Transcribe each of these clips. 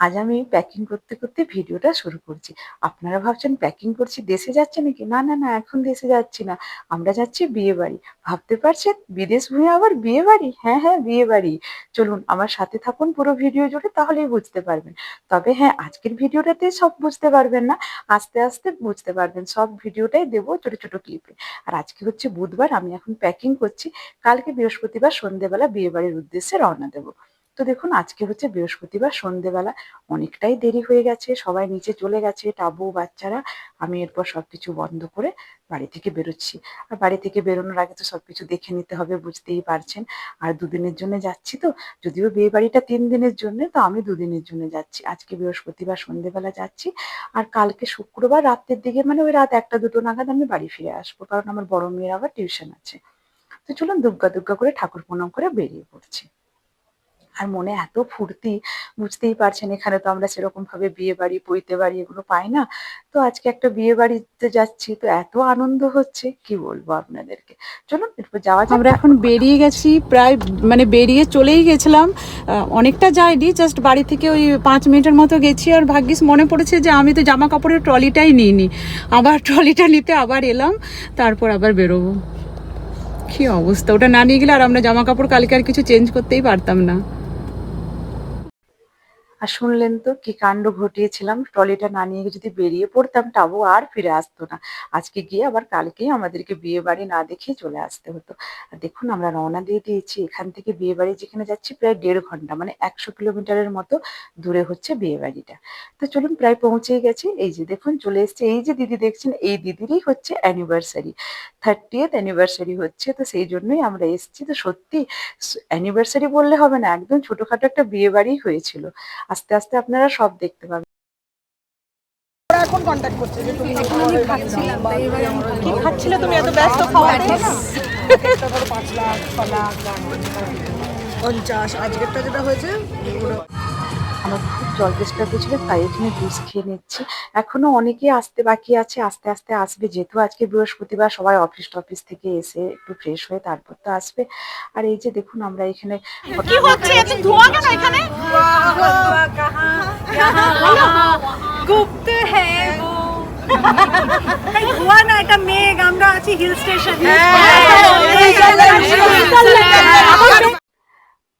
আজ আমি প্যাকিং করতে করতে ভিডিওটা শুরু করছি। আপনারা ভাবছেন প্যাকিং করছি দেশে যাচ্ছি নাকি? না, না, না, এখন দেশে যাচ্ছি না। আমরা যাচ্ছি বিয়েবাড়ি। ভাবতে পারছেন বিদেশ ভুঁইয়ে আবার বিয়েবাড়ি? হ্যাঁ, হ্যাঁ, বিয়েবাড়ি। চলুন আমার সাথে থাকুন পুরো ভিডিও জুড়ে, তাহলেই বুঝতে পারবেন। তবে হ্যাঁ, আজকের ভিডিওটাতে সব বুঝতে পারবেন না। আস্তে, আস্তে বুঝতে পারবেন। সব ভিডিওটাই দেবো ছোট, ছোট ক্লিপে। আর আজকে হচ্ছে বুধবার, আমি এখন প্যাকিং করছি। কালকে বৃহস্পতিবার সন্ধ্যেবেলা বিয়েবাড়ির উদ্দেশ্যে রওনা দেব। তো দেখুন আজকে হচ্ছে বৃহস্পতিবার সন্ধ্যেবেলা, অনেকটাই দেরি হয়ে গেছে, সবাই নিচে চলে গেছে, টাবু বাচ্চারা। আমি এরপর সবকিছু বন্ধ করে বাড়ি থেকে বেরোচ্ছি। আর বাড়ি থেকে বেরোনোর আগে তো সবকিছু দেখে নিতে হবে, বুঝতেই পারছেন। আর দুদিনের জন্য যাচ্ছি তো, যদিও বিয়ে বাড়িটা 3 দিনের জন্য, তো আমি দুদিনের জন্য যাচ্ছি। আজকে বৃহস্পতিবার সন্ধ্যেবেলা যাচ্ছি, আর কালকে শুক্রবার রাতের দিকে, মানে ওই রাত 1টা 2টো নাগাদ আমি বাড়ি ফিরে আসবো, কারণ আমার বড় মেয়ের আবার টিউশন আছে। তো চলুন দুগ্গা দুগ্গা করে ঠাকুর প্রণাম করে বেরিয়ে পড়ছি। আর মনে এত ফুর্তি, বুঝতেই পারছেন, এখানে তো আমরা সেরকম ভাবে বিয়ে বাড়ি পৈতে বাড়ি এগুলো পাই না। তো আজকে একটা বিয়ে বাড়িতে যাচ্ছি, তো এত আনন্দ হচ্ছে কি বলবো আপনাদেরকে। চলুন এরপর যাওয়া যাক, আমরা এখন ঠাকুর প্রণাম বেরিয়ে করছি। গেছি, প্রায় মানে বেরিয়ে চলেই গেছিলাম। অনেকটা যাইনি, জাস্ট বাড়ি থেকে ওই 5 মিনিটের মতো গেছি। আর ভাগ্যিস মনে পড়েছে যে আমি তো জামা কাপড়ের ট্রলিটাই নিইনি, আবার ট্রলিটা নিতে আবার এলাম, তারপর আবার বেরোবো। কি অবস্থা, ওটা না নিয়ে গেলে আর আমরা জামা কাপড় কালকে আর কিছু চেঞ্জ করতেই পারতাম না। আর শুনলেন তো কি কাণ্ড ঘটিয়েছিলাম, ট্রলিটা না নিয়ে যদি বেরিয়ে পড়তাম টাবু আর ফিরে আসতো না। আজকে গিয়ে আবার কালকেই আমাদেরকে বিয়ে বাড়ি না দেখেই চলে আসতে হতো। আর দেখুন আমরা রওনা দিয়ে দিয়েছি, এখান থেকে বিয়ে বাড়ি যেখানে যাচ্ছি প্রায় 1.5 ঘন্টা, মানে 100 কিলোমিটারের মতো দূরে হচ্ছে বিয়ে বাড়িটা। তো চলুন প্রায় পৌঁছেই গেছি। এই যে দেখুন চলে এসছে, এই যে দিদি দেখছেন, এই দিদিরই হচ্ছে অ্যানিভার্সারি, 30th অ্যানিভার্সারি হচ্ছে। তো সেই জন্যই আমরা এসেছি। তো সত্যি অ্যানিভার্সারি বললে হবে না, একদম ছোটখাটো একটা বিয়ে বাড়ি হয়েছিল। আস্তে আস্তে আপনারা সব দেখতে পাবেন। এখন কন্ট্যাক্ট করছে যে তুমি আমি খাচ্ছিলাম, কি খাচ্ছিলে তুমি এত ব্যস্ত খাওয়াতে? একটা করে 5 লাখ 6 লাখ 50, আজকেরটা যেটা হয়েছে আমার খুব জল তেষ্টা পেয়েছিল, তাই এখানে জুস খেয়ে নিচ্ছি। এখনো অনেকেই আসতে বাকি আছে, আস্তে আস্তে আসবে, যেহেতু আজকে বৃহস্পতিবার সবাই অফিস টফিস থেকে এসে একটু ফ্রেশ হয়ে তারপর তো আসবে। আর এই যে দেখুন আমরা এখানে কি হচ্ছে, এত ধোঁয়া কেন এখানে? গুপ্ত হ্যাঁ वो ধোঁয়া না, এটা মেঘ। আমরা আছি হিল স্টেশনে।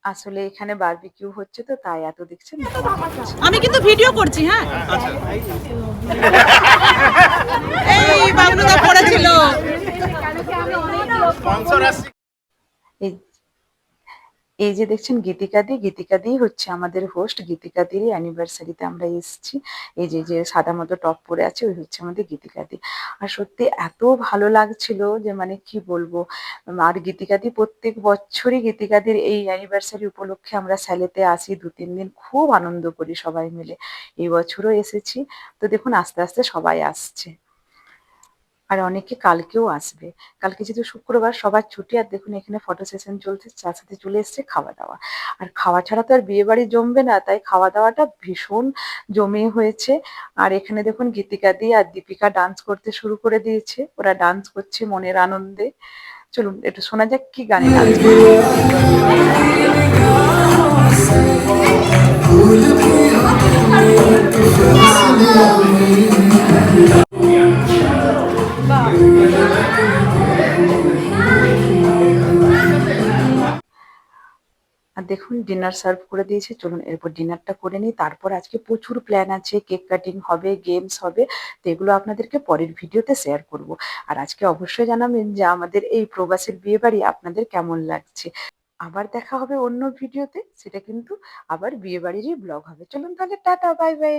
আসলে এখানে বারবিকিউ হচ্ছে, তো তাই এত দেখছেন। আমি কিন্তু ভিডিও করছি। হ্যাঁ, এই বাবুদা পড়েছিল। এই এই যে দেখছেন গীতিকাদি, গীতিকাদি হচ্ছে আমাদের হোস্ট। গীতিকাদিরই অ্যানিভার্সারিতে আমরা এসেছি। এই যে যে সাদা মতো টপ পরে আছে, ওই হচ্ছে আমাদের গীতিকাদি। আর সত্যি এত ভালো লাগছিল যে মানে কি বলবো। আর গীতিকাদি প্রত্যেক বছরই গীতিকাদির এই অ্যানিভার্সারি উপলক্ষে আমরা স্যালেতে আসি, 2-3 দিন খুব আনন্দ করি সবাই মিলে। এই বছরও এসেছি। তো দেখুন আস্তে আস্তে সবাই আসছে, আর অনেকে কালকেও আসবে। কালকে যেহেতু শুক্রবার সবার ছুটি। আর দেখুন এখানে ফটো সেশন চলছে, তার সাথে চলে এসছে খাওয়া দাওয়া। আর খাওয়া ছাড়া তো আর বিয়ে বাড়ি জমবে না, তাই খাওয়া দাওয়াটা ভীষণ জমে হয়েছে। আর এখানে দেখুন গীতিকা দি আর দীপিকা ডান্স করতে শুরু করে দিয়েছে, ওরা ডান্স করছে মনের আনন্দে। চলুন একটু শোনা যাক কি গানে ডান্স করছে। আর দেখুন ডিনার সার্ভ করে দিয়েছে। চলুন এরপর ডিনারটা করে নিই, তারপর আজকে প্রচুর প্ল্যান আছে, কেক কাটিং হবে, গেমস হবে। তো এগুলো আপনাদেরকে পরের ভিডিওতে শেয়ার করব। আর আজকে অবশ্যই জানাবেন যে আমাদের এই প্রবাসের বিয়ে বাড়ি আপনাদের কেমন লাগছে। আবার দেখা হবে অন্য ভিডিওতে, সেটা কিন্তু আবার বিয়ে বাড়িরই ব্লগ হবে। চলুন তাহলে টাটা, বাই বাই।